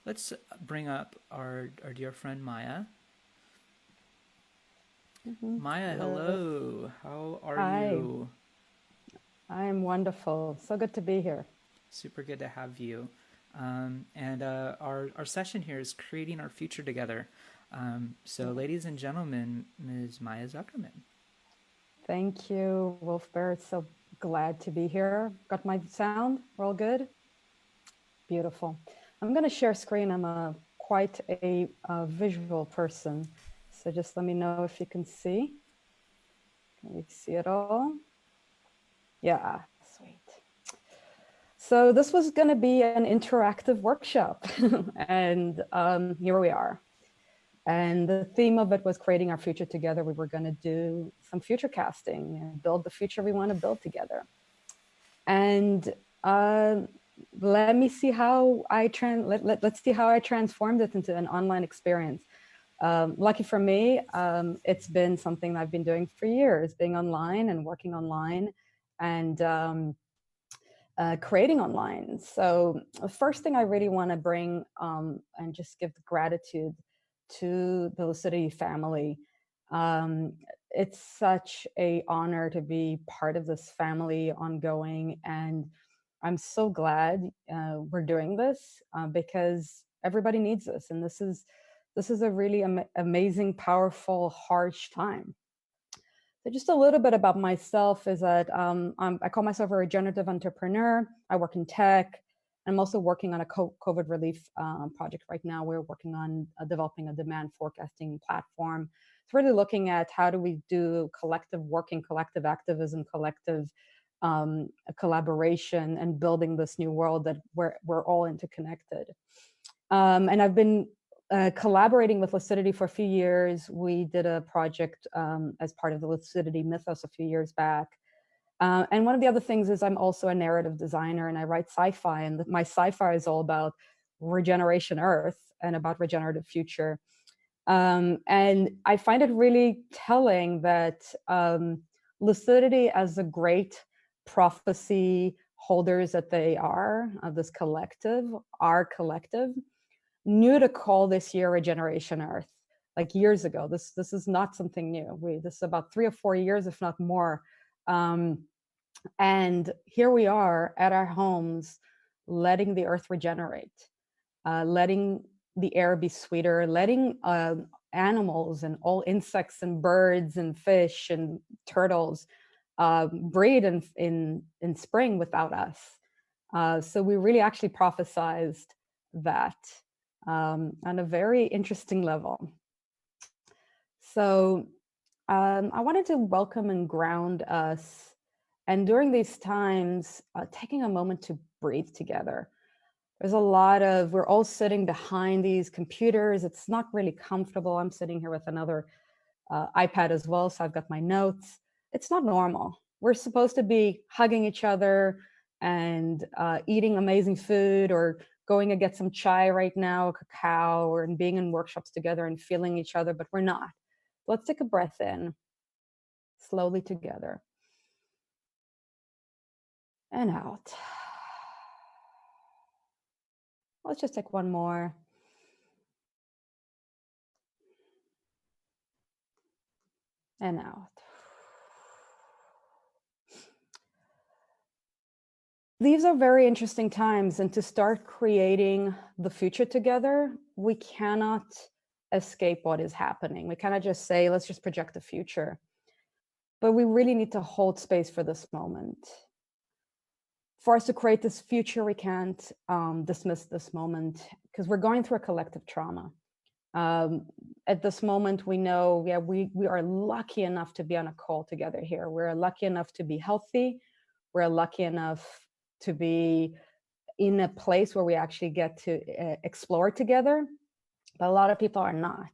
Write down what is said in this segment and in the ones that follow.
let's bring up our dear friend Maya. Maya, Hello. hello. How are Hi. you? I am wonderful. So good to be here. Super good to have you. And our session here is creating our future together. So, ladies and gentlemen, Ms. Maya Zuckerman. Thank you, Wolf Bear. So glad to be here. Got my sound? We're all good? Beautiful. I'm going to share screen. I'm quite a visual person. So just let me know if you can see. Can we see it all? Yeah, sweet. So this was going to be an interactive workshop. And here we are. And the theme of it was creating our future together. We were going to do some future casting and build the future we want to build together. And let me see how let's see how I transformed it into an online experience. Lucky for me, it's been something I've been doing for years, being online and working online and creating online. So the first thing I really want to bring and just give gratitude to the Lucidity family. Um, it's such a honor to be part of this family ongoing, and I'm so glad we're doing this because everybody needs this, and this is a really amazing, powerful, harsh time. So just a little bit about myself is that I call myself a regenerative entrepreneur. I work in tech. I'm also working on a COVID relief project right now. We're working on developing a demand forecasting platform. It's really looking at how do we do collective working, collective activism, collective collaboration, and building this new world that we're all interconnected. And I've been collaborating with Lucidity for a few years. We did a project as part of the Lucidity mythos a few years back. And one of the other things is I'm also a narrative designer and I write sci-fi. And my sci-fi is all about regeneration Earth and about regenerative future. And I find it really telling that Lucidity, as a great prophecy holders that they are of this collective, our collective, knew to call this year Regeneration Earth, like years ago. This is not something new. This is about 3 or 4 years, if not more. Um, and here we are at our homes, letting the earth regenerate, letting the air be sweeter, letting animals and all insects and birds and fish and turtles breed in spring without us. So we really actually prophesized that on a very interesting level. So I wanted to welcome and ground us. And during these times, taking a moment to breathe together. There's a lot of, we're all sitting behind these computers. It's not really comfortable. I'm sitting here with another iPad as well. So I've got my notes. It's not normal. We're supposed to be hugging each other and eating amazing food or going to get some chai right now, cacao, or being in workshops together and feeling each other, but we're not. Let's take a breath in slowly together and out. Let's just take one more. And out. These are very interesting times, and to start creating the future together, we cannot escape what is happening. We cannot just say, let's just project the future. But we really need to hold space for this moment. For us to create this future, we can't dismiss this moment because we're going through a collective trauma. At this moment, we know, yeah, we are lucky enough to be on a call together here. We're lucky enough to be healthy. We're lucky enough to be in a place where we actually get to explore together, but a lot of people are not.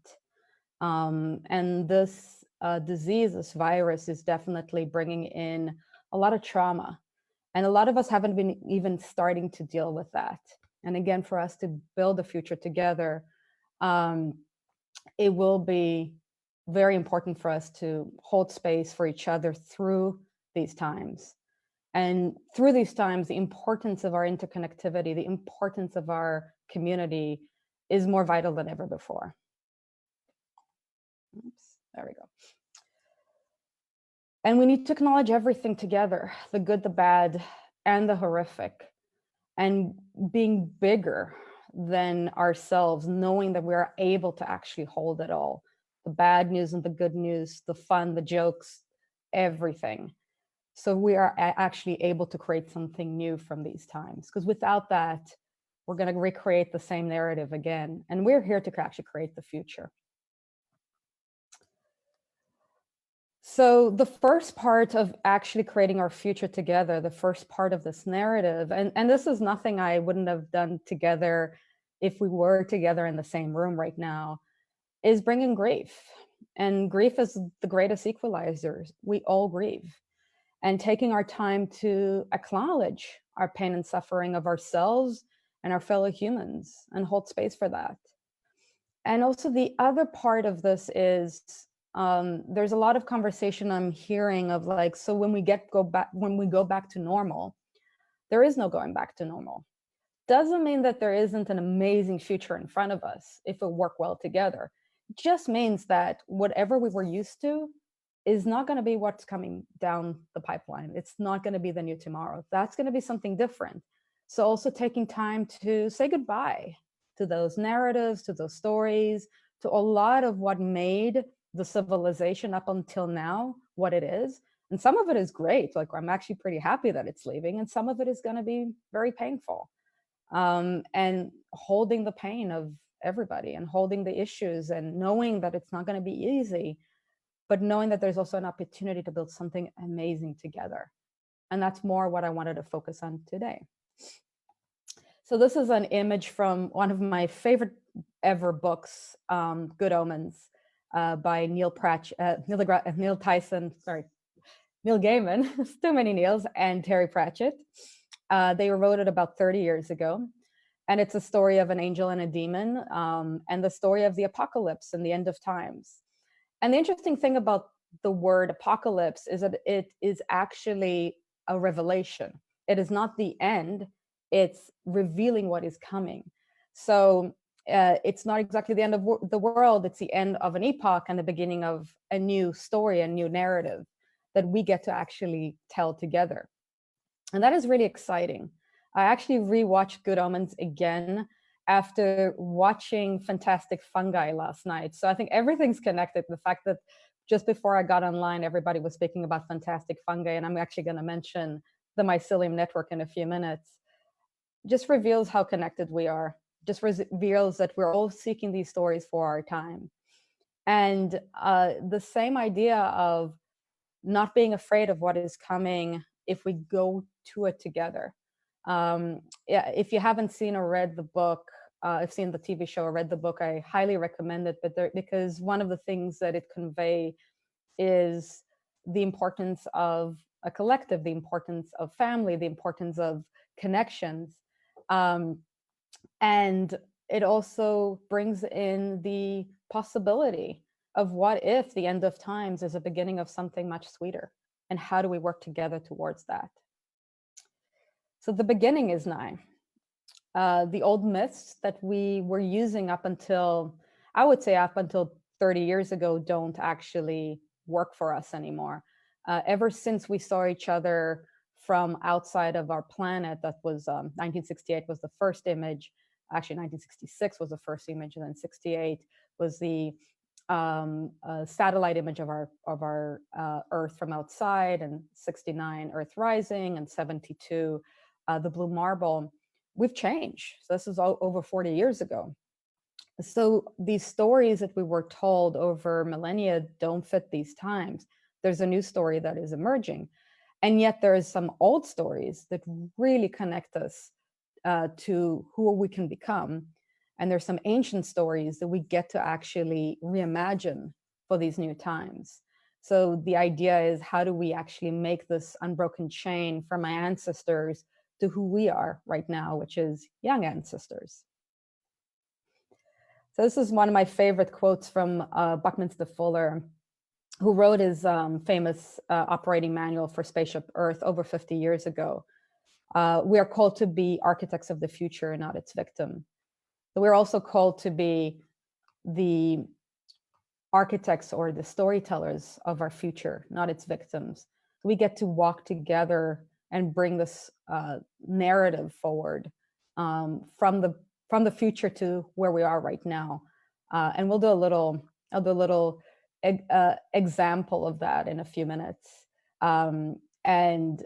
And this disease, this virus, is definitely bringing in a lot of trauma. And a lot of us haven't been even starting to deal with that. And again, for us to build a future together, it will be very important for us to hold space for each other through these times. And through these times, the importance of our interconnectivity, the importance of our community, is more vital than ever before. Oops, there we go. And we need to acknowledge everything together, the good, the bad, and the horrific, and being bigger than ourselves, knowing that we are able to actually hold it all, the bad news and the good news, the fun, the jokes, everything. So we are actually able to create something new from these times, because without that, we're going to recreate the same narrative again. And we're here to actually create the future. So the first part of actually creating our future together, the first part of this narrative, and this is nothing I wouldn't have done together if we were together in the same room right now, is bringing grief. And grief is the greatest equalizer. We all grieve. And taking our time to acknowledge our pain and suffering of ourselves and our fellow humans and hold space for that. And also the other part of this is there's a lot of conversation I'm hearing of like, so when we go back to normal, there is no going back to normal. Doesn't mean that there isn't an amazing future in front of us if we work well together. It just means that whatever we were used to is not going to be what's coming down the pipeline. It's not going to be the new tomorrow. That's going to be something different. So also taking time to say goodbye to those narratives, to those stories, to a lot of what made the civilization up until now what it is. And some of it is great. Like, I'm actually pretty happy that it's leaving. And some of it is going to be very painful. And holding the pain of everybody and holding the issues and knowing that it's not going to be easy, but knowing that there's also an opportunity to build something amazing together. And that's more what I wanted to focus on today. So this is an image from one of my favorite ever books, Good Omens, by Neil Gaiman, too many Neils, and Terry Pratchett. They wrote it about 30 years ago. And it's a story of an angel and a demon, and the story of the apocalypse and the end of times. And the interesting thing about the word apocalypse is that it is actually a revelation. It is not the end, it's revealing what is coming. So it's not exactly the end of the world, it's the end of an epoch and the beginning of a new story, a new narrative that we get to actually tell together. And that is really exciting. I actually rewatched Good Omens again after watching Fantastic Fungi last night. So I think everything's connected. The fact that just before I got online, everybody was speaking about Fantastic Fungi, and I'm actually going to mention the Mycelium Network in a few minutes, just reveals how connected we are, just reveals that we're all seeking these stories for our time. And the same idea of not being afraid of what is coming if we go to it together. Yeah, if you haven't seen or read the book, I've seen the TV show or read the book, I highly recommend it. But because one of the things that it conveys is the importance of a collective, the importance of family, the importance of connections. And it also brings in the possibility of what if the end of times is a beginning of something much sweeter, and how do we work together towards that? So the beginning is nigh. The old myths that we were using up until, I would say up until 30 years ago, don't actually work for us anymore. Ever since we saw each other from outside of our planet, that was 1968 was the first image. Actually, 1966 was the first image, and then 68 was the satellite image of our Earth from outside, and 69 Earth rising, and 72 the blue marble. We've changed. So this is all over 40 years ago. So these stories that we were told over millennia don't fit these times. There's a new story that is emerging. And yet there is some old stories that really connect us to who we can become. And there's some ancient stories that we get to actually reimagine for these new times. So the idea is, how do we actually make this unbroken chain from my ancestors to who we are right now, which is young ancestors. So this is one of my favorite quotes from Buckminster Fuller, who wrote his famous operating manual for Spaceship Earth over 50 years ago. We are called to be architects of the future, not its victim. we're also called to be the architects or the storytellers of our future, not its victims. We get to walk together and bring this narrative forward from the future to where we are right now. And I'll do a little example of that in a few minutes, and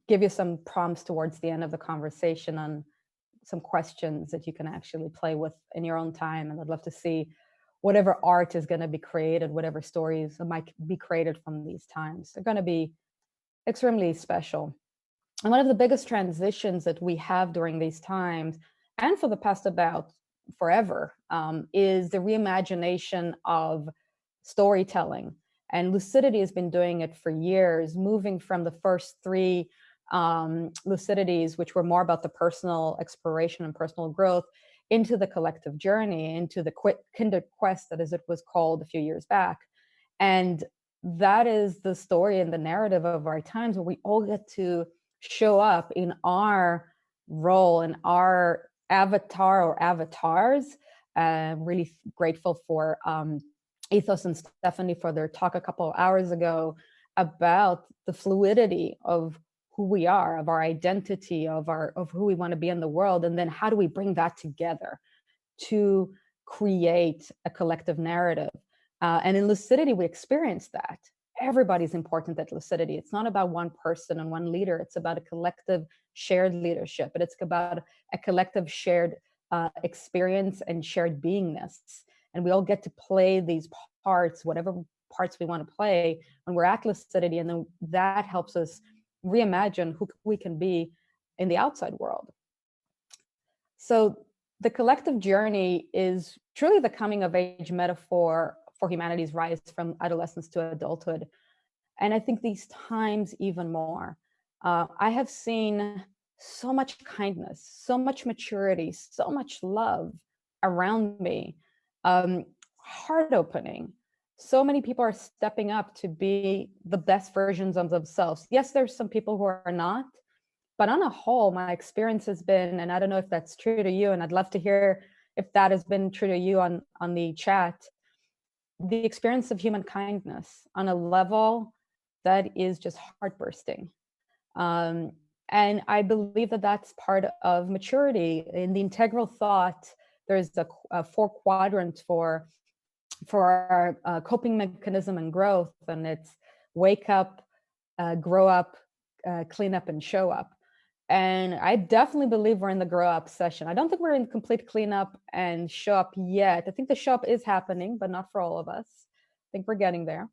give you some prompts towards the end of the conversation on some questions that you can actually play with in your own time. And I'd love to see whatever art is going to be created, whatever stories might be created from these times. They're going to be extremely special. And one of the biggest transitions that we have during these times, and for the past about forever, is the reimagination of storytelling. And Lucidity has been doing it for years, moving from the first three Lucidities, which were more about the personal exploration and personal growth, into the collective journey, into the Kindred Quest, that as it was called a few years back. And that is the story and the narrative of our times, where we all get to show up in our role, in our avatar or avatars. I'm really grateful for Ethos and Stephanie for their talk a couple of hours ago about the fluidity of who we are, of our identity, of who we want to be in the world, and then how do we bring that together to create a collective narrative. And in Lucidity, we experience that. Everybody's important at Lucidity. It's not about one person and one leader. It's about a collective shared leadership, but it's about a collective shared experience and shared beingness. And we all get to play these parts, whatever parts we want to play, when we're at Lucidity, and then that helps us reimagine who we can be in the outside world. So the collective journey is truly the coming of age metaphor for humanity's rise from adolescence to adulthood. And I think these times even more. I have seen so much kindness, so much maturity, so much love around me, heart opening. So many people are stepping up to be the best versions of themselves. Yes, there's some people who are not, but on a whole, my experience has been, and I don't know if that's true to you, and I'd love to hear if that has been true to you on the chat, the experience of human kindness on a level that is just heart-bursting. And I believe that that's part of maturity. In the integral thought, there's a 4 quadrants for our coping mechanism and growth, and it's wake up, grow up, clean up, and show up. And I definitely believe we're in the grow up session. I don't think we're in complete cleanup and show up yet. I think the show up is happening, but not for all of us. I think we're getting there.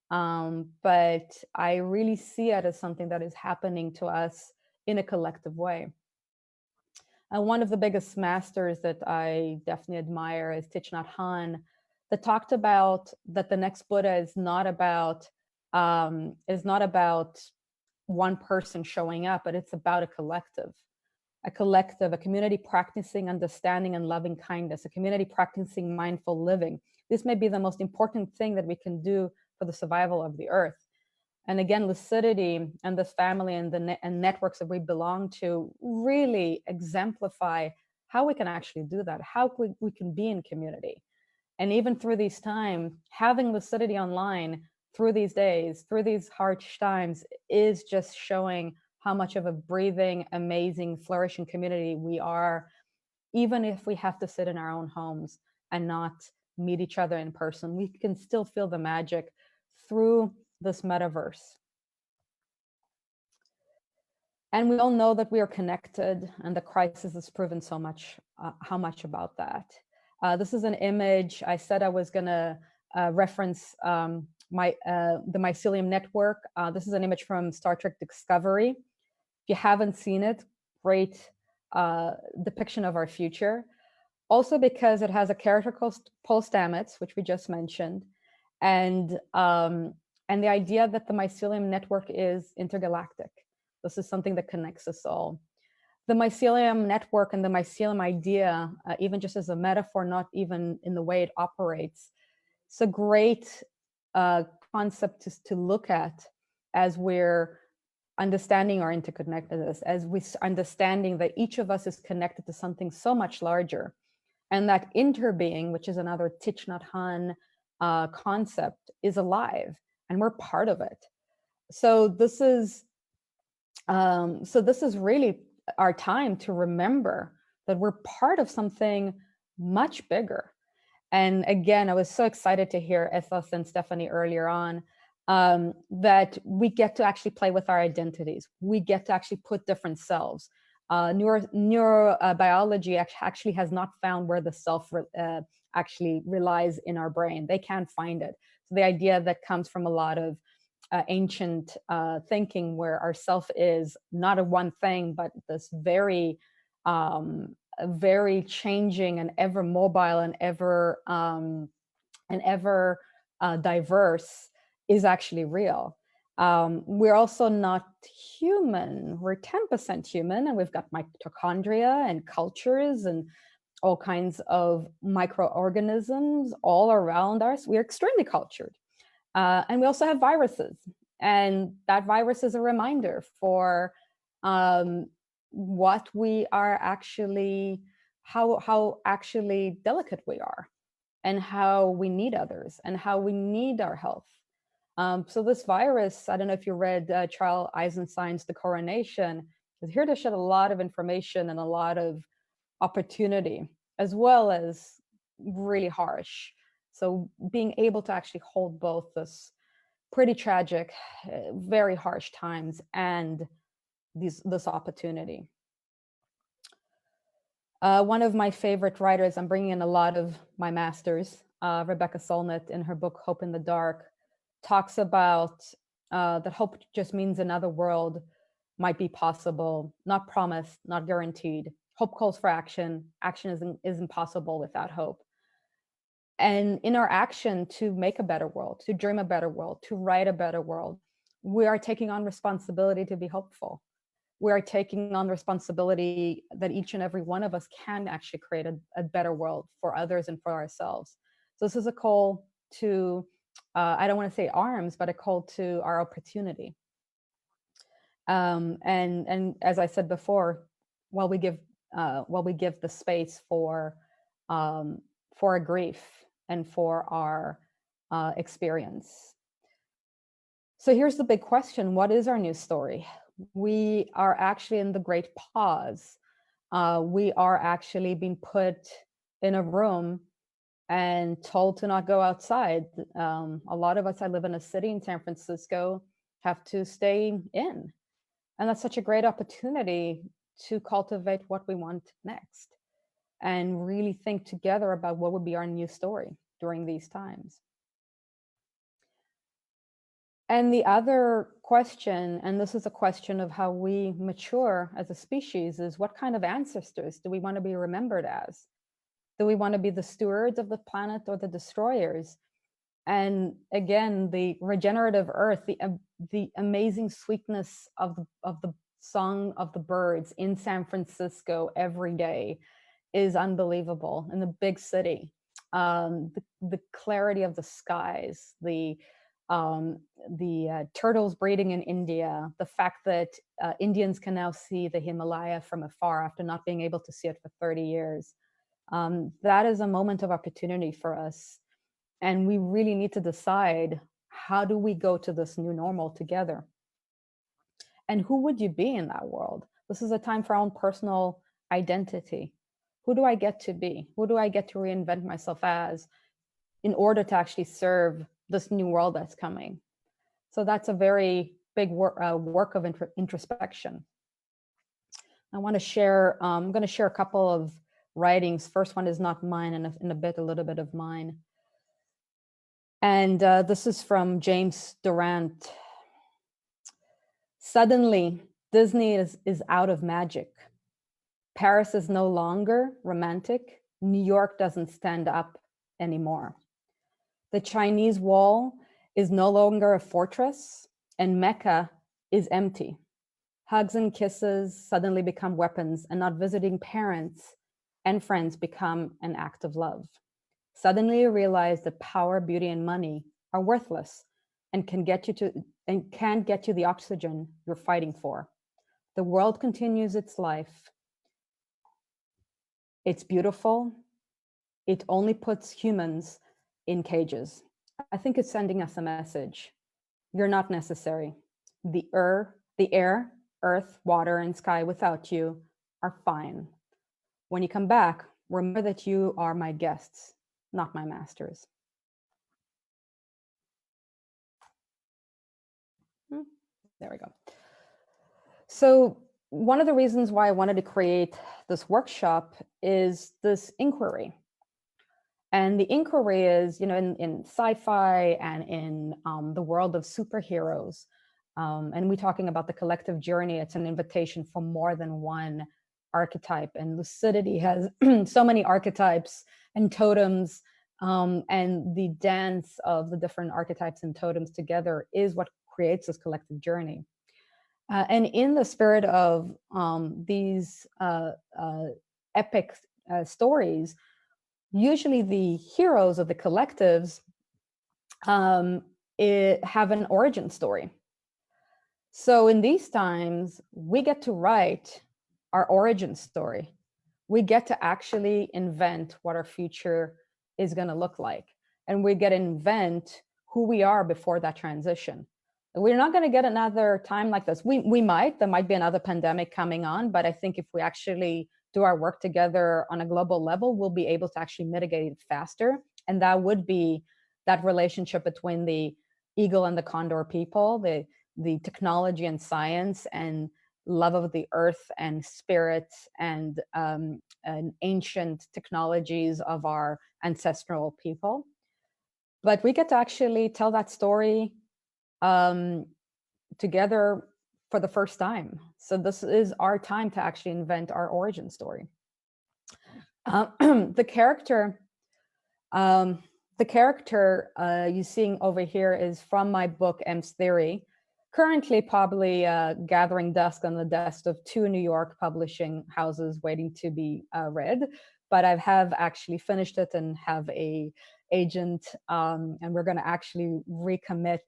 But I really see it as something that is happening to us in a collective way. And one of the biggest masters that I definitely admire is Thich Nhat Hanh, that talked about that the next Buddha is not about one person showing up, but it's about a collective, a community practicing understanding and loving kindness, a community practicing mindful living. This may be the most important thing that we can do for the survival of the earth. And again, Lucidity and this family and the networks that we belong to really exemplify how we can actually do that, how we can be in community. And even through these times, having Lucidity online through these days, through these harsh times, is just showing how much of a breathing, amazing, flourishing community we are, even if we have to sit in our own homes and not meet each other in person. We can still feel the magic through this metaverse. And we all know that we are connected, and the crisis has proven so much, how much about that. This is an image. I said I was going to reference the mycelium network. This is an image from Star Trek Discovery. If you haven't seen it, great depiction of our future. Also because it has a character called Paul Stamets, which we just mentioned, and the idea that the mycelium network is intergalactic. This is something that connects us all. The mycelium network and the mycelium idea, even just as a metaphor, not even in the way it operates, it's a great concept to look at as we're understanding our interconnectedness, as we're understanding that each of us is connected to something so much larger. And that interbeing, which is another Thich Nhat Hanh concept, is alive, and we're part of it. So this is really our time to remember that we're part of something much bigger. And again, I was so excited to hear Ethos and Stephanie earlier on, that we get to actually play with our identities. We get to actually put different selves. Neurobiology actually has not found where the self actually relies in our brain. They can't find it. So the idea that comes from a lot of ancient thinking, where our self is not a one thing, but this very changing and ever mobile and ever diverse, is actually real. We're also not human. We're 10% human, and we've got mitochondria and cultures and all kinds of microorganisms all around us. We're extremely cultured. And we also have viruses. And that virus is a reminder for what we are actually, how actually delicate we are, and how we need others, and how we need our health. So this virus, I don't know if you read Charles Eisenstein's The Coronation, is here to shed a lot of information and a lot of opportunity, as well as really harsh. So being able to actually hold both this pretty tragic, very harsh times and this opportunity. One of my favorite writers, I'm bringing in a lot of my masters, Rebecca Solnit, in her book Hope in the Dark, talks about that hope just means another world might be possible, not promised, not guaranteed. Hope calls for action. Action isn't possible without hope. And in our action to make a better world, to dream a better world, to write a better world, we are taking on responsibility to be hopeful. We are taking on responsibility that each and every one of us can actually create a better world for others and for ourselves. So this is a call to, I don't want to say arms, but a call to our opportunity. And as I said before, while we give the space for our grief and for our experience. So here's the big question: what is our new story? We are actually in the great pause. We are actually being put in a room and told to not go outside. A lot of us, I live in a city in San Francisco, have to stay in. And that's such a great opportunity to cultivate what we want next and really think together about what would be our new story during these times. And the other question, and this is a question of how we mature as a species, is what kind of ancestors do we want to be remembered as? Do we want to be the stewards of the planet or the destroyers? And again, the regenerative earth, the amazing sweetness of the song of the birds in San Francisco every day is unbelievable. In the big city, the clarity of the skies, the turtles breeding in India, the fact that Indians can now see the Himalaya from afar after not being able to see it for 30 years. That is a moment of opportunity for us. And we really need to decide, how do we go to this new normal together? And who would you be in that world? This is a time for our own personal identity. Who do I get to be? Who do I get to reinvent myself as in order to actually serve this new world that's coming? So that's a very big work of introspection. I want to share, I'm going to share a couple of writings. First one is not mine, and in a bit, a little bit of mine. And this is from James Durant. Suddenly, Disney is out of magic. Paris is no longer romantic. New York doesn't stand up anymore. The Chinese wall is no longer a fortress, and Mecca is empty. Hugs and kisses suddenly become weapons, and not visiting parents and friends become an act of love. Suddenly you realize that power, beauty, and money are worthless and can't get you the oxygen you're fighting for. The world continues its life. It's beautiful, it only puts humans in cages. I think it's sending us a message. You're not necessary. The air, earth, water, and sky without you are fine. When you come back, remember that you are my guests, not my masters. There we go. So one of the reasons why I wanted to create this workshop is this inquiry. And the inquiry is, in sci-fi and in the world of superheroes, and we're talking about the collective journey. It's an invitation for more than one archetype. And Lucidity has so many archetypes and totems, and the dance of the different archetypes and totems together is what creates this collective journey. And in the spirit of these epic stories, usually the heroes of the collectives have an origin story. So in these times, we get to write our origin story. We get to actually invent what our future is going to look like. And we get to invent who we are before that transition. We're not going to get another time like this. There might be another pandemic coming on, but I think if we actually do our work together on a global level, we'll be able to actually mitigate it faster. And that would be that relationship between the eagle and the condor people, the technology and science and love of the earth and spirit and ancient technologies of our ancestral people. But we get to actually tell that story together for the first time. So this is our time to actually invent our origin story. The character you're seeing over here is from my book, M's Theory, currently probably gathering dust on the desk of 2 New York publishing houses waiting to be read. But I have actually finished it and have a agent, and we're going to actually recommit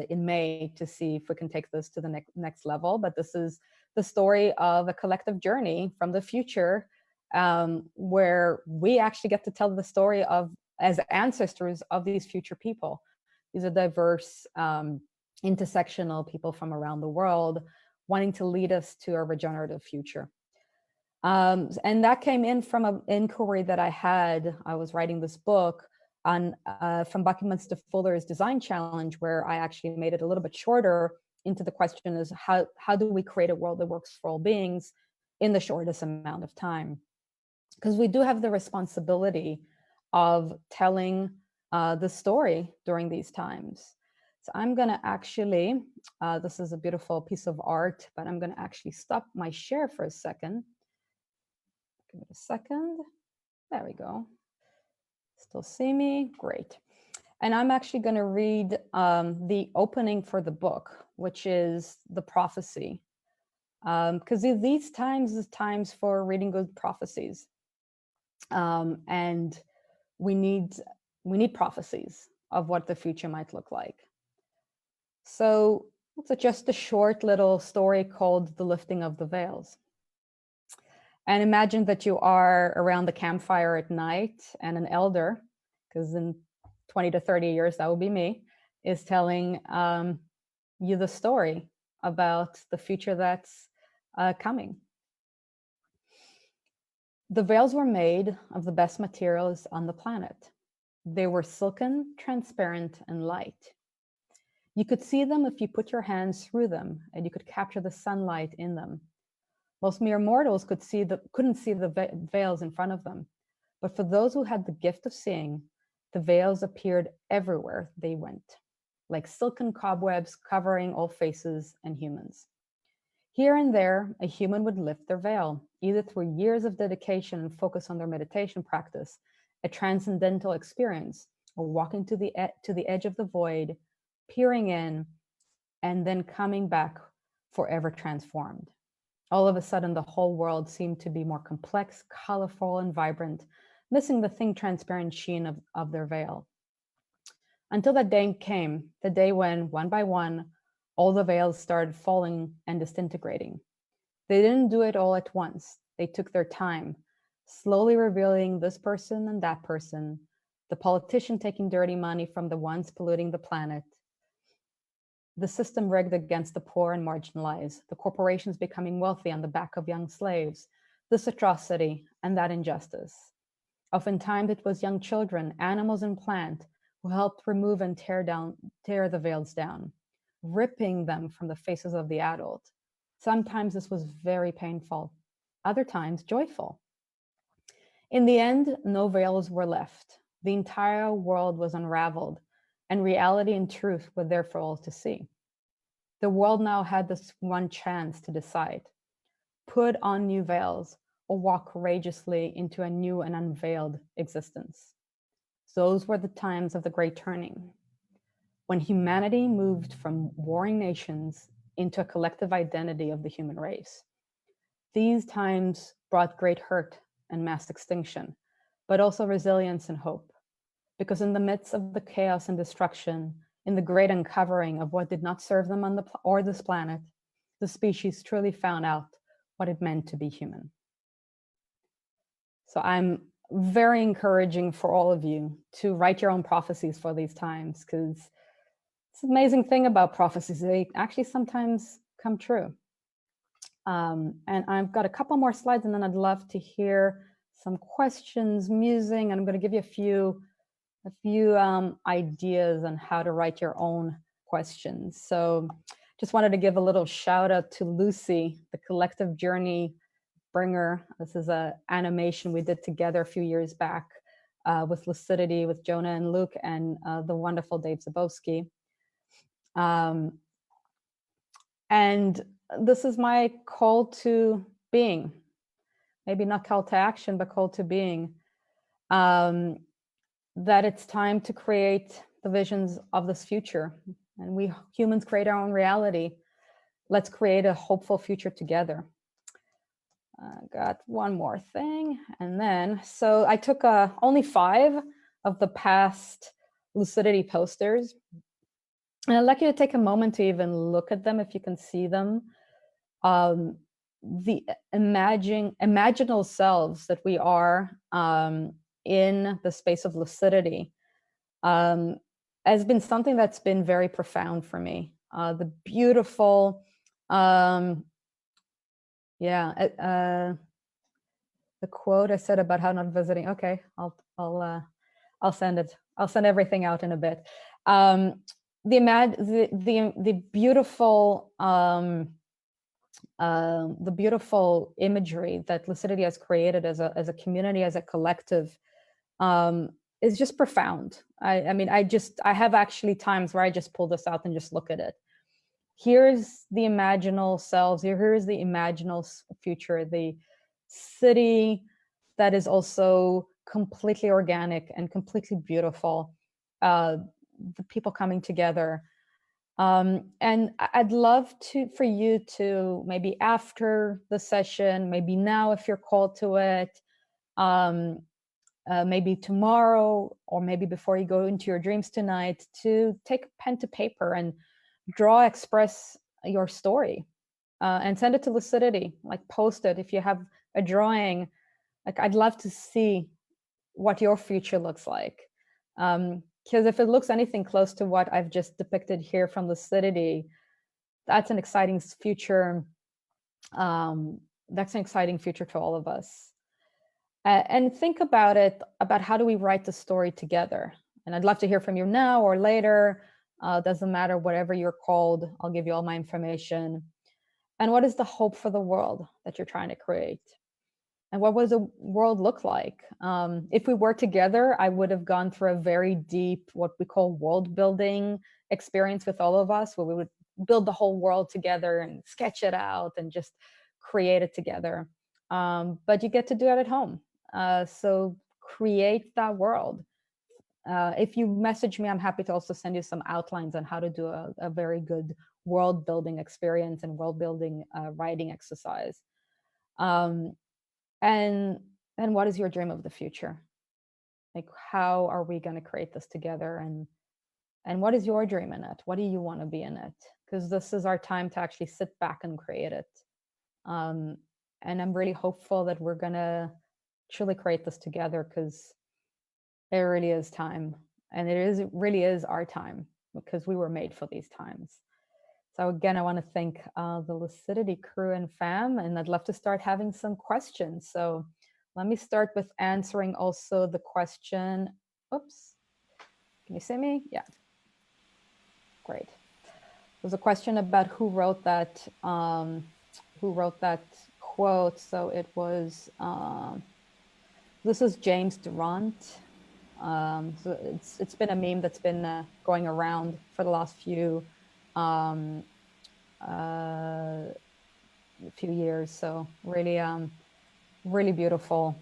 in May to see if we can take this to the next level. But this is the story of a collective journey from the future, where we actually get to tell the story of as ancestors of these future people. These are diverse, intersectional people from around the world wanting to lead us to a regenerative future. And that came in from an inquiry that I had. I was writing this book on from Buckminster Fuller's Design Challenge, where I actually made it a little bit shorter into the question is how do we create a world that works for all beings in the shortest amount of time? Because we do have the responsibility of telling the story during these times. So I'm going to actually, this is a beautiful piece of art, but I'm going to actually stop my share for a second. Give it a second. There we go. Still see me? Great. And I'm actually going to read the opening for the book, which is the prophecy. Because these times is times for reading good prophecies. And we need prophecies of what the future might look like. So it's just a short little story called The Lifting of the Veils. And imagine that you are around the campfire at night and an elder, because in 20 to 30 years, that will be me, is telling you the story about the future that's coming. The veils were made of the best materials on the planet. They were silken, transparent, and light. You could see them if you put your hands through them, and you could capture the sunlight in them. Most mere mortals couldn't see the veils in front of them. But for those who had the gift of seeing, the veils appeared everywhere they went, like silken cobwebs covering all faces and humans. Here and there, a human would lift their veil, either through years of dedication and focus on their meditation practice, a transcendental experience, or walking to the edge of the void, peering in, and then coming back forever transformed. All of a sudden, the whole world seemed to be more complex, colorful, and vibrant, missing the thin, transparent sheen of their veil. Until that day came, the day when, one by one, all the veils started falling and disintegrating. They didn't do it all at once. They took their time, slowly revealing this person and that person, the politician taking dirty money from the ones polluting the planet, the system rigged against the poor and marginalized, the corporations becoming wealthy on the back of young slaves, this atrocity and that injustice. Oftentimes it was young children, animals and plant who helped remove and tear the veils down, ripping them from the faces of the adult. Sometimes this was very painful, other times joyful. In the end, no veils were left. The entire world was unraveled, and reality and truth were there for all to see. The world now had this one chance to decide: put on new veils or walk courageously into a new and unveiled existence. Those were the times of the Great Turning, when humanity moved from warring nations into a collective identity of the human race. These times brought great hurt and mass extinction, but also resilience and hope. Because in the midst of the chaos and destruction, in the great uncovering of what did not serve them on this planet, the species truly found out what it meant to be human. So I'm very encouraging for all of you to write your own prophecies for these times, because it's an amazing thing about prophecies. They actually sometimes come true. And I've got a couple more slides, and then I'd love to hear some questions, musing, and I'm going to give you a few ideas on how to write your own questions. So just wanted to give a little shout out to Lucy, the collective journey bringer. This is an animation we did together a few years back with Lucidity, with Jonah and Luke, and the wonderful Dave Zabowski. And this is my call to being. Maybe not call to action, but call to being. That it's time to create the visions of this future. And we humans create our own reality. Let's create a hopeful future together. Got one more thing. And then, so I took only 5 of the past Lucidity posters. And I'd like you to take a moment to even look at them if you can see them. The imaginal selves that we are in the space of lucidity has been something that's been very profound for me. The beautiful, the quote I said about how not visiting. Okay, I'll send it. I'll send everything out in a bit. The beautiful imagery that Lucidity has created as a community, as a collective, is just profound. I mean, I have actually times where I just pull this out and just look at it. Here's the imaginal selves. Here's the imaginal future, the city that is also completely organic and completely beautiful. The people coming together. And I'd love for you to, maybe after the session, maybe now if you're called to it, maybe tomorrow, or maybe before you go into your dreams tonight, to take pen to paper and express your story, and send it to Lucidity, like post it. If you have a drawing, like I'd love to see what your future looks like. Because if it looks anything close to what I've just depicted here from Lucidity, that's an exciting future. That's an exciting future to all of us. And think about it, about how do we write the story together? And I'd love to hear from you now or later. Doesn't matter, whatever you're called. I'll give you all my information. And what is the hope for the world that you're trying to create? And what does the world look like? If we were together, I would have gone through a very deep, what we call world building experience with all of us, where we would build the whole world together and sketch it out and just create it together. But you get to do it at home. So create that world. If you message me, I'm happy to also send you some outlines on how to do a very good world building experience and world building writing exercise. And what is your dream of the future? Like, how are we going to create this together? And what is your dream in it? What do you want to be in it? Because this is our time to actually sit back and create it. And I'm really hopeful that we're going to truly create this together, because it really is time. And it really is our time, because we were made for these times. So again, I want to thank the Lucidity crew and fam, and I'd love to start having some questions. So let me start with answering also the question. Oops, can you see me? Yeah, great. There's a question about who wrote that quote. So it was this is James Durant. So it's been a meme that's been going around for the last um, few years. So really, really beautiful.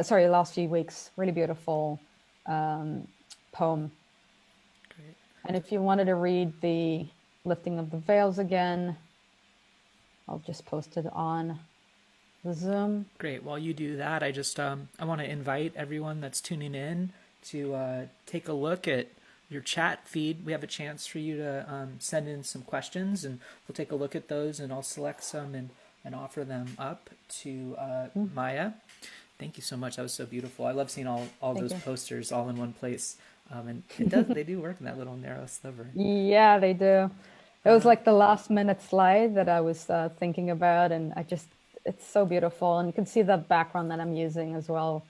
Sorry, last few weeks, really beautiful poem. Great. And if you wanted to read the lifting of the veils again, I'll just post it on the Zoom. Great. While you do that, I just I want to invite everyone that's tuning in to take a look at your chat feed. We have a chance for you to send in some questions, and we'll take a look at those, and I'll select some and offer them up to Maya. Thank you so much. That was so beautiful. I love seeing all those posters all in one place. And they do work in that little narrow sliver. Yeah, they do. It was like the last minute slide that I was thinking about, and it's so beautiful. And you can see the background that I'm using as well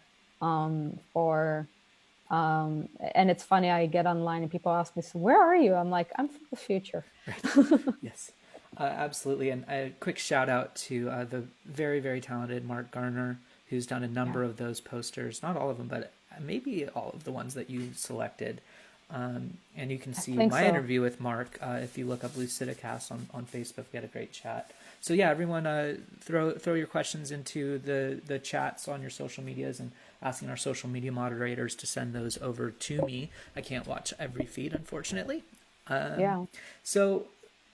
and it's funny, I get online and people ask me, so where are you? I'm like, I'm from the future. Right. Yes, absolutely. And a quick shout out to the very, very talented Mark Garner, who's done a number of those posters, not all of them, but maybe all of the ones that you selected. And you can see my interview with Mark if you look up Lucidicast on Facebook. We had a great chat. So yeah, everyone throw your questions into the chats on your social medias, and asking our social media moderators to send those over to me. I can't watch every feed, unfortunately. So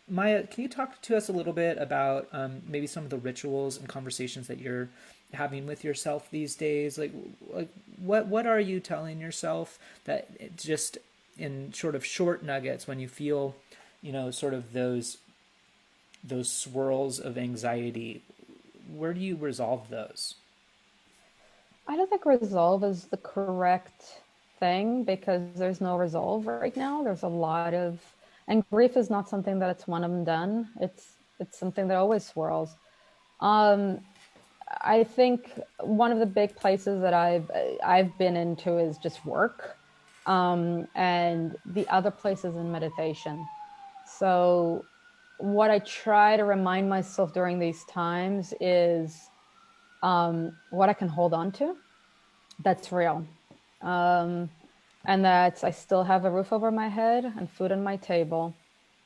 Maya, can you talk to us a little bit about maybe some of the rituals and conversations that you're having with yourself these days? Like what are you telling yourself that it just in sort of short nuggets when you feel, sort of those swirls of anxiety? Where do you resolve those? I don't think resolve is the correct thing, because there's no resolve right now. There's a lot of, and grief is not something that it's one and done. It's something that always swirls. I think one of the big places that I've been into is just work, and the other place is in meditation. So what I try to remind myself during these times is what I can hold on to that's real. And that I still have a roof over my head and food on my table,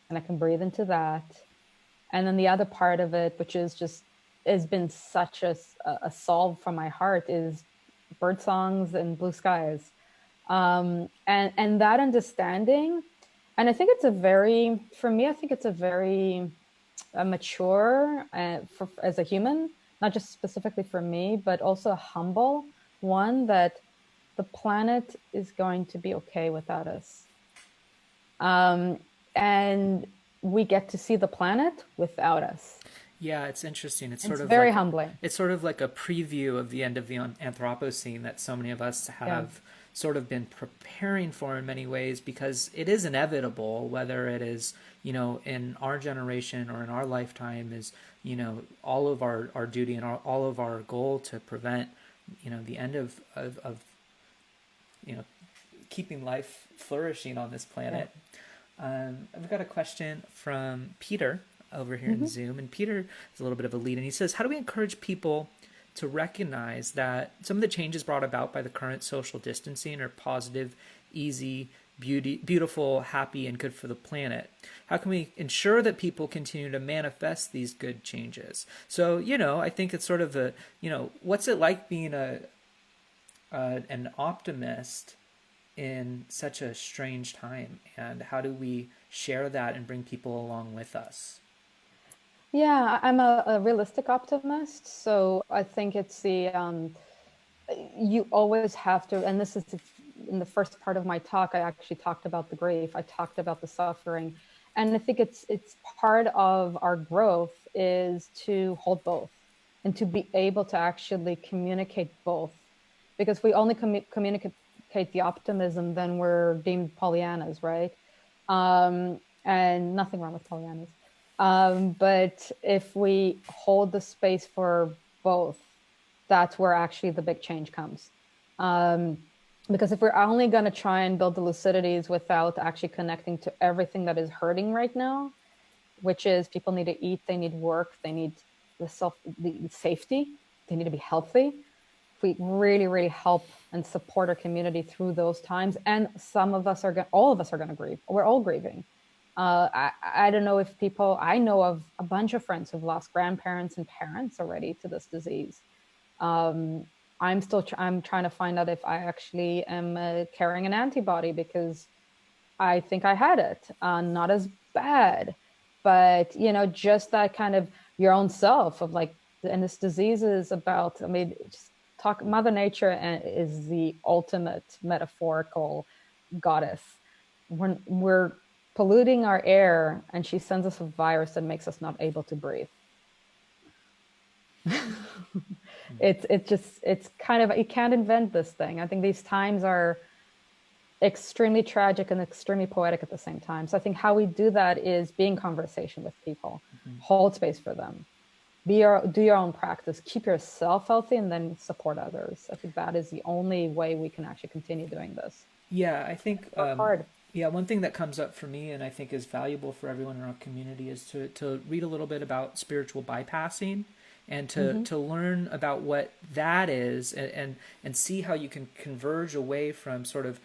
and I can breathe into that. And then the other part of it, which is just has been such a solve for my heart, is bird songs and blue skies. And that understanding, and I think it's a very mature as a human, not just specifically for me, but also a humble one, that the planet is going to be okay without us. And we get to see the planet without us. Yeah, it's interesting. It's sort of very humbling. It's sort of like a preview of the end of the Anthropocene that so many of us have sort of been preparing for in many ways, because it is inevitable, whether it is, in our generation or in our lifetime, is, all of our duty and all of our goal to prevent, the end of keeping life flourishing on this planet. I've got a question from Peter over here in Zoom, and Peter is a little bit of a lead, and he says, how do we encourage people to recognize that some of the changes brought about by the current social distancing are positive, easy, beautiful, happy, and good for the planet? How can we ensure that people continue to manifest these good changes? So, I think it's sort of what's it like being an optimist in such a strange time, and how do we share that and bring people along with us? Yeah, I'm a realistic optimist. So I think it's you always have to, and this is in the first part of my talk, I actually talked about the grief. I talked about the suffering. And I think it's part of our growth is to hold both. and to be able to actually communicate both. Because if we only communicate the optimism, then we're deemed Pollyannas, right? And nothing wrong with Pollyannas. But if we hold the space for both, that's where actually the big change comes. Because if we're only going to try and build the lucidities without actually connecting to everything that is hurting right now, which is people need to eat, they need work, they need the safety, they need to be healthy. If we really, really help and support our community through those times, and all of us are going to grieve. We're all grieving. I don't know if I know of a bunch of friends who've lost grandparents and parents already to this disease. I'm trying to find out if I actually am carrying an antibody, because I think I had it. Not as bad, but just that kind of your own self of like, and this disease is about, I mean, just Mother Nature is the ultimate metaphorical goddess. When we're polluting our air and she sends us a virus that makes us not able to breathe. It's kind of, you can't invent this thing. I think these times are extremely tragic and extremely poetic at the same time. So I think how we do that is be in conversation with people, hold space for them, do your own practice, keep yourself healthy, and then support others. I think that is the only way we can actually continue doing this. Yeah, I think hard. Yeah, one thing that comes up for me and I think is valuable for everyone in our community is to read a little bit about spiritual bypassing and to learn about what that is, and see how you can converge away from sort of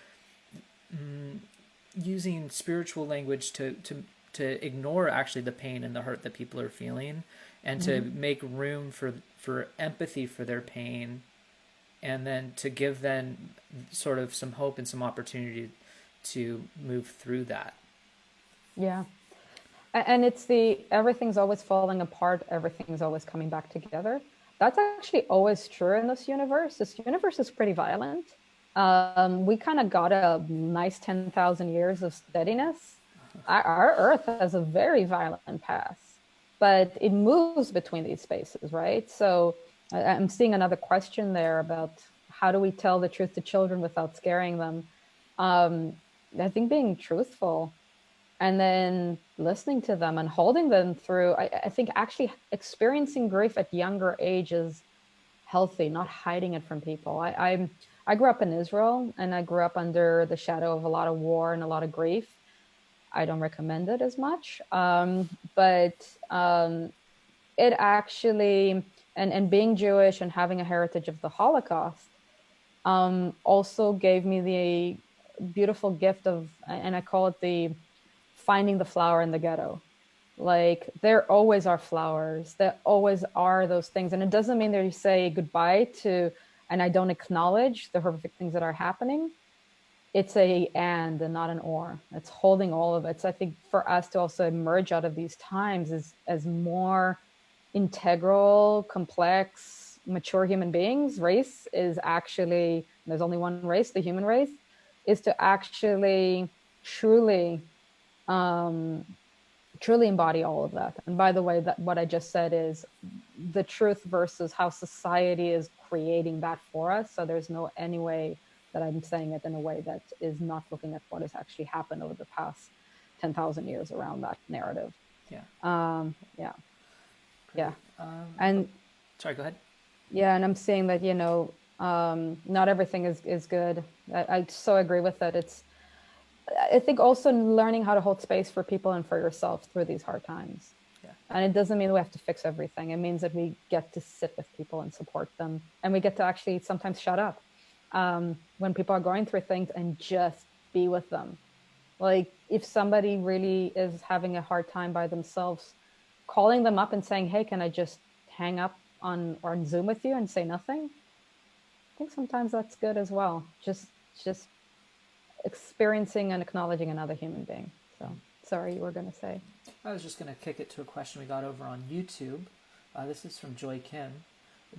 using spiritual language to ignore actually the pain and the hurt that people are feeling, and to make room for empathy for their pain, and then to give them sort of some hope and some opportunity to move through that. Yeah. And it's everything's always falling apart, everything's always coming back together. That's actually always true in this universe. This universe is pretty violent. We kind of got a nice 10,000 years of steadiness. Our Earth has a very violent past, but it moves between these spaces, right? So I'm seeing another question there about how do we tell the truth to children without scaring them? I think being truthful and then listening to them and holding them through, I think actually experiencing grief at younger age is healthy, not hiding it from people. I grew up in Israel, and I grew up under the shadow of a lot of war and a lot of grief. I don't recommend it as much, but it actually, and being Jewish and having a heritage of the Holocaust, also gave me the beautiful gift of, and I call it the finding the flower in the ghetto. Like, there always are flowers, there always are those things. And it doesn't mean that you say goodbye to, and I don't acknowledge the horrific things that are happening. It's and not an or. It's holding all of it. So I think for us to also emerge out of these times as more integral, complex, mature human beings, race is actually, there's only one race, the human race, is to actually truly embody all of that. And by the way, that what I just said is the truth versus how society is creating that for us. So there's no any way that I'm saying it in a way that is not looking at what has actually happened over the past 10,000 years around that narrative. Yeah. Yeah. And sorry, go ahead. Yeah. And I'm saying that, not everything is good. I so agree with it. I think also learning how to hold space for people and for yourself through these hard times. Yeah. And it doesn't mean we have to fix everything. It means that we get to sit with people and support them. And we get to actually sometimes shut up when people are going through things and just be with them. Like, if somebody really is having a hard time by themselves, calling them up and saying, hey, can I just hang up on Zoom with you and say nothing? I think sometimes that's good as well. Just experiencing and acknowledging another human being. So, sorry, you were going to say. I was just going to kick it to a question we got over on YouTube. This is from Joy Kim.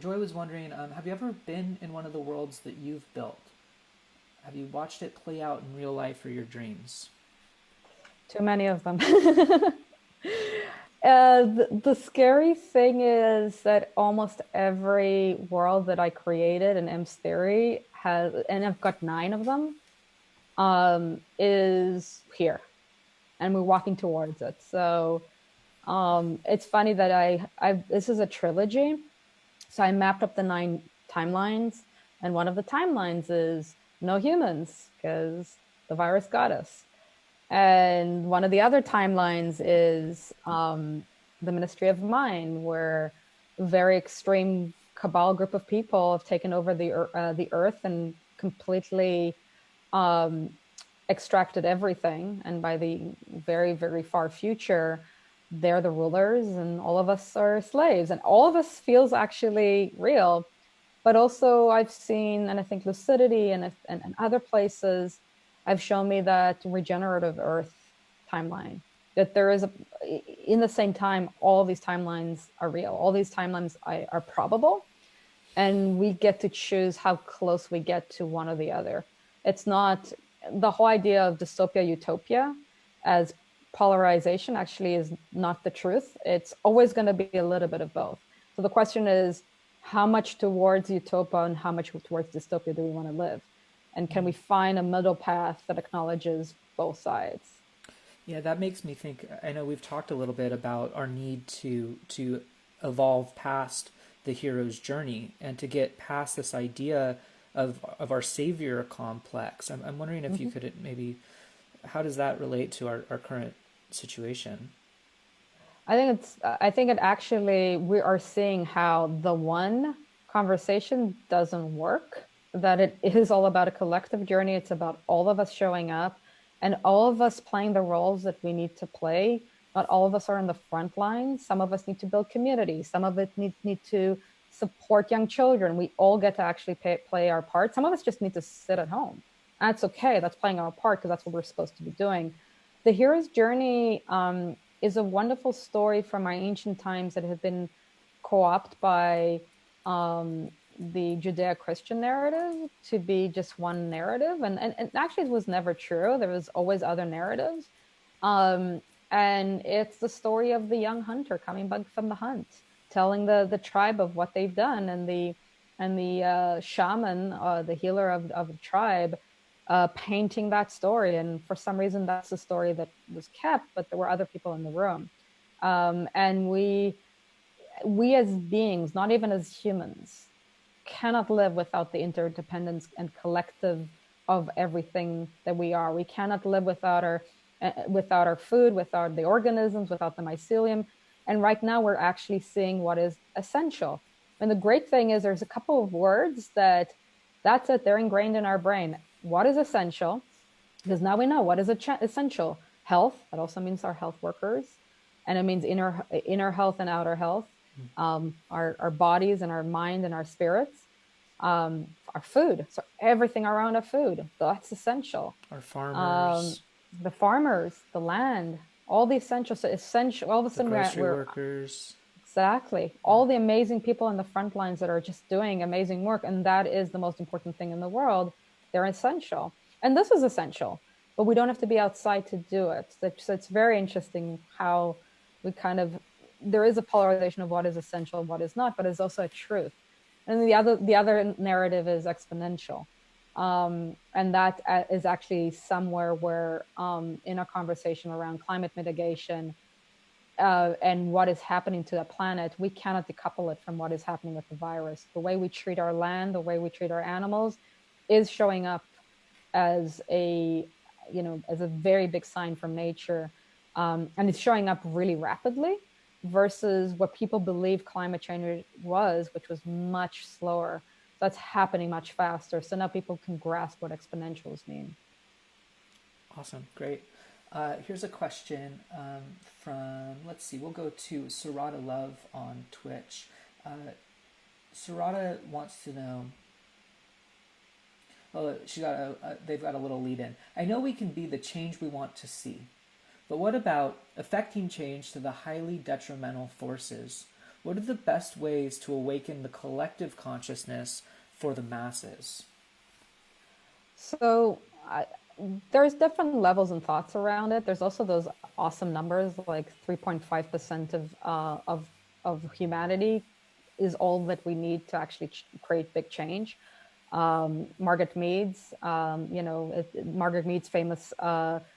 Joy was wondering, have you ever been in one of the worlds that you've built? Have you watched it play out in real life or your dreams? Too many of them. The scary thing is that almost every world that I created in M's theory has, and I've got 9 of them, is here, and we're walking towards it. So it's funny that this is a trilogy. So I mapped up the 9 timelines, and one of the timelines is no humans because the virus got us. And one of the other timelines is the Ministry of Mind, where a very extreme cabal group of people have taken over the earth and completely um, extracted everything. And by the very, very far future, they're the rulers and all of us are slaves. And all of us feels actually real. But also I've seen, and I think Lucidity and other places have shown me that regenerative Earth timeline, that there is in the same time, all these timelines are real. All these timelines are probable. And we get to choose how close we get to one or the other. It's not the whole idea of dystopia, utopia as polarization actually is not the truth. It's always going to be a little bit of both. So the question is, how much towards utopia and how much towards dystopia do we want to live? And can we find a middle path that acknowledges both sides? Yeah, that makes me think. I know we've talked a little bit about our need to evolve past the hero's journey and to get past this idea of our savior complex. I'm wondering if you Mm-hmm. could maybe, how does that relate to our current situation? I think it actually, we are seeing how the one conversation doesn't work, that it is all about a collective journey. It's about all of us showing up and all of us playing the roles that we need to play. Not all of us are in the front line. Some of us need to build community. Some of it need to support young children. We all get to actually play our part. Some of us just need to sit at home. That's okay. That's playing our part because that's what we're supposed to be doing. The hero's journey is a wonderful story from our ancient times that have been co-opted by the Judeo-Christian narrative to be just one narrative. And actually, it was never true. There was always other narratives. Um, and it's the story of the young hunter coming back from the hunt, telling the tribe of what they've done, and the shaman, the healer of the tribe, painting that story. And for some reason, that's the story that was kept, but there were other people in the room. And we as beings, not even as humans, cannot live without the interdependence and collective of everything that we are. We cannot live without our food, without the organisms, without the mycelium. And right now, we're actually seeing what is essential. And the great thing is, there's a couple of words that's it. They're ingrained in our brain. What is essential? Because now we know what is essential. Health. That also means our health workers, and it means inner health and outer health. Our bodies and our mind and our spirits. Our food. So everything around our food. That's essential. Our Um, farmers, the farmers, the land, all the essential. So essential. All of a the sudden, grocery we're workers. exactly Yeah. all the amazing people in the front lines that are just doing amazing work, and that is the most important thing in the world. They're essential, and this is essential, but we don't have to be outside to do it. So it's very interesting how we kind of, there is a polarization of what is essential and what is not, but it's also a truth. And the other narrative is exponential, and that is actually somewhere where in a conversation around climate mitigation and what is happening to the planet, we cannot decouple it from what is happening with the virus. The way we treat our land, the way we treat our animals, is showing up as as a very big sign from nature, and it's showing up really rapidly versus what people believe climate change was, which was much slower. So that's happening much faster. So now people can grasp what exponentials mean. Awesome, great. Here's a question from, let's see, we'll go to Sarada Love on Twitch. Sarada wants to know, well, they've got a little lead in. I know we can be the change we want to see, but what about affecting change to the highly detrimental forces? What are the best ways to awaken the collective consciousness for the masses? So there's different levels and thoughts around it. There's also those awesome numbers, like 3.5% of humanity is all that we need to actually create big change. Margaret Mead's, Margaret Mead's famous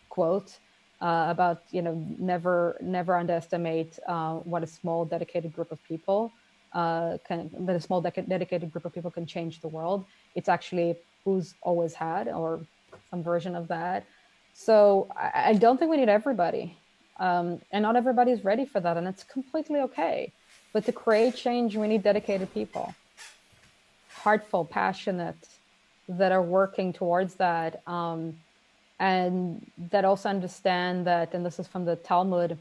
quote about, never underestimate what a small dedicated group of people that a small dedicated group of people can change the world. It's actually who's always had, or some version of that. So I don't think we need everybody. And not everybody's ready for that. And it's completely okay. But to create change, we need dedicated people, heartful, passionate, that are working towards that. And that also understand that, and this is from the Talmud,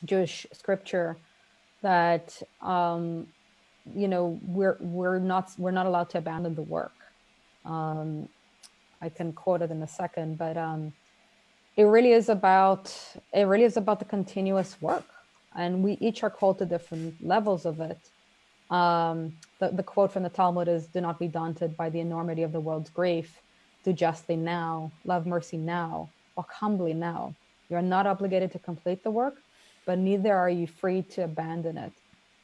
Jewish scripture, that we're not allowed to abandon the work. I can quote it in a second, but it really is about the continuous work, and we each are called to different levels of it. The quote from the Talmud is, "Do not be daunted by the enormity of the world's grief. Do justly now, love mercy now, walk humbly now. You are not obligated to complete the work, but neither are you free to abandon it."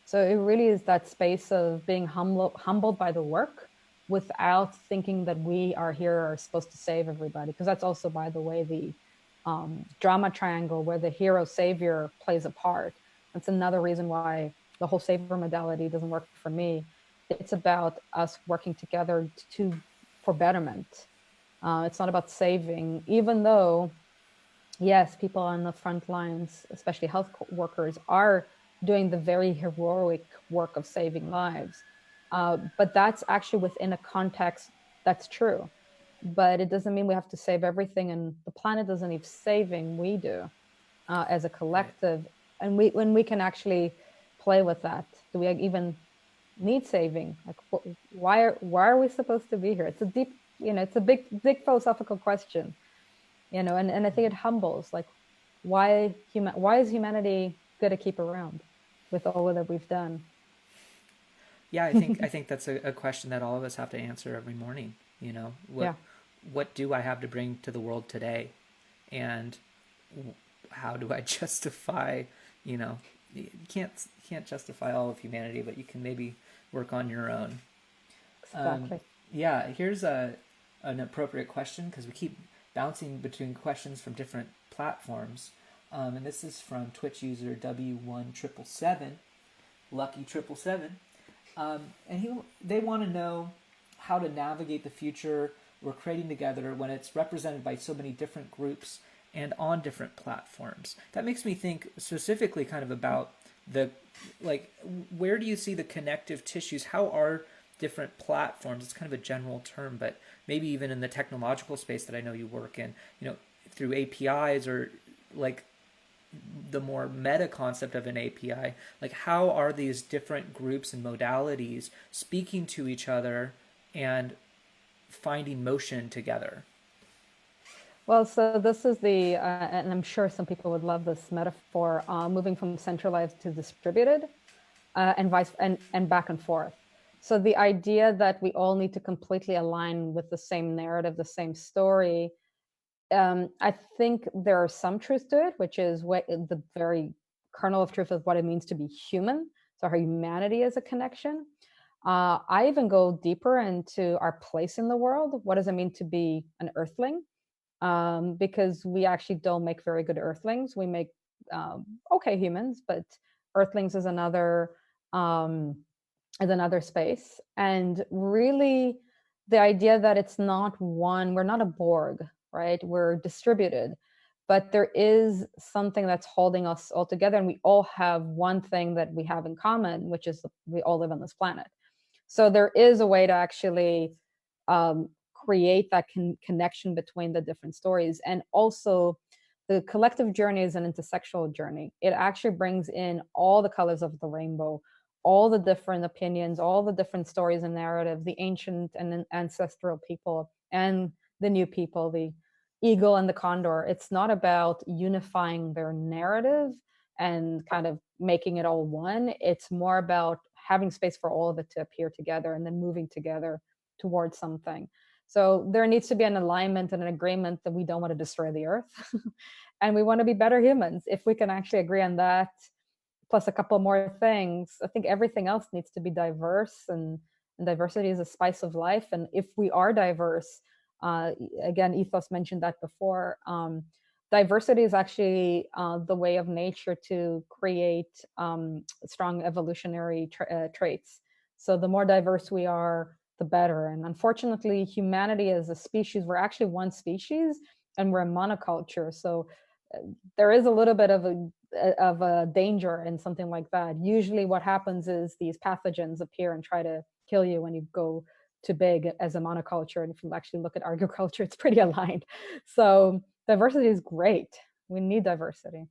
So it really is that space of being humbled by the work, without thinking that we are here are supposed to save everybody. Because that's also, by the way, the drama triangle where the hero savior plays a part. That's another reason why the whole savior modality doesn't work for me. It's about us working together for betterment. It's not about saving, even though, yes, people on the front lines, especially health workers, are doing the very heroic work of saving lives. But that's actually within a context that's true. But it doesn't mean we have to save everything, and the planet doesn't need saving. We do, as a Right. collective, and when we can actually play with that. Do we even need saving? Like, why are we supposed to be here? It's a deep, it's a big philosophical question, and I think it humbles, like, why is humanity good to keep around with all that we've done? Yeah, I think that's a question that all of us have to answer every morning. You know, Yeah. what do I have to bring to the world today, and how do I justify? You know, you can't justify all of humanity, but you can maybe work on your own. Um, Exactly. yeah, here's an appropriate question because we keep bouncing between questions from different platforms. And this is from Twitch user W1777, Lucky 777. And they want to know how to navigate the future we're creating together when it's represented by so many different groups and on different platforms. That makes me think specifically kind of about the, like, where do you see the connective tissues? How are different platforms? It's kind of a general term, but maybe even in the technological space that I know you work in, through APIs or like the more meta concept of an API, like how are these different groups and modalities speaking to each other and finding motion together? Well, so this is and I'm sure some people would love this metaphor, moving from centralized to distributed, and back and forth. So the idea that we all need to completely align with the same narrative, the same story, I think there are some truth to it, which is the very kernel of truth of what it means to be human. So our humanity is a connection. I even go deeper into our place in the world. What does it mean to be an earthling? Because we actually don't make very good earthlings. We make okay humans, but earthlings um, is another space. And really, the idea that it's not one, we're not a Borg, right? We're distributed, but there is something that's holding us all together, and we all have one thing that we have in common, which is we all live on this planet. So there is a way to actually create that connection between the different stories. And also, the collective journey is an intersectional journey. It actually brings in all the colors of the rainbow, all the different opinions, all the different stories and narratives, the ancient and ancestral people and the new people, the eagle and the condor. It's not about unifying their narrative and kind of making it all one. It's more about having space for all of it to appear together and then moving together towards something. So there needs to be an alignment and an agreement that we don't want to destroy the earth and we want to be better humans. If we can actually agree on that, plus a couple more things, I think everything else needs to be diverse, and diversity is a spice of life. And if we are diverse, again, Ethos mentioned that before, diversity is actually the way of nature to create strong evolutionary traits. So the more diverse we are, the better. And unfortunately, humanity as a species, we're actually one species and we're a monoculture. So there is a little bit of a danger in something like that. Usually what happens is these pathogens appear and try to kill you when you go too big as a monoculture. And if you actually look at agriculture, it's pretty aligned. So diversity is great. We need diversity.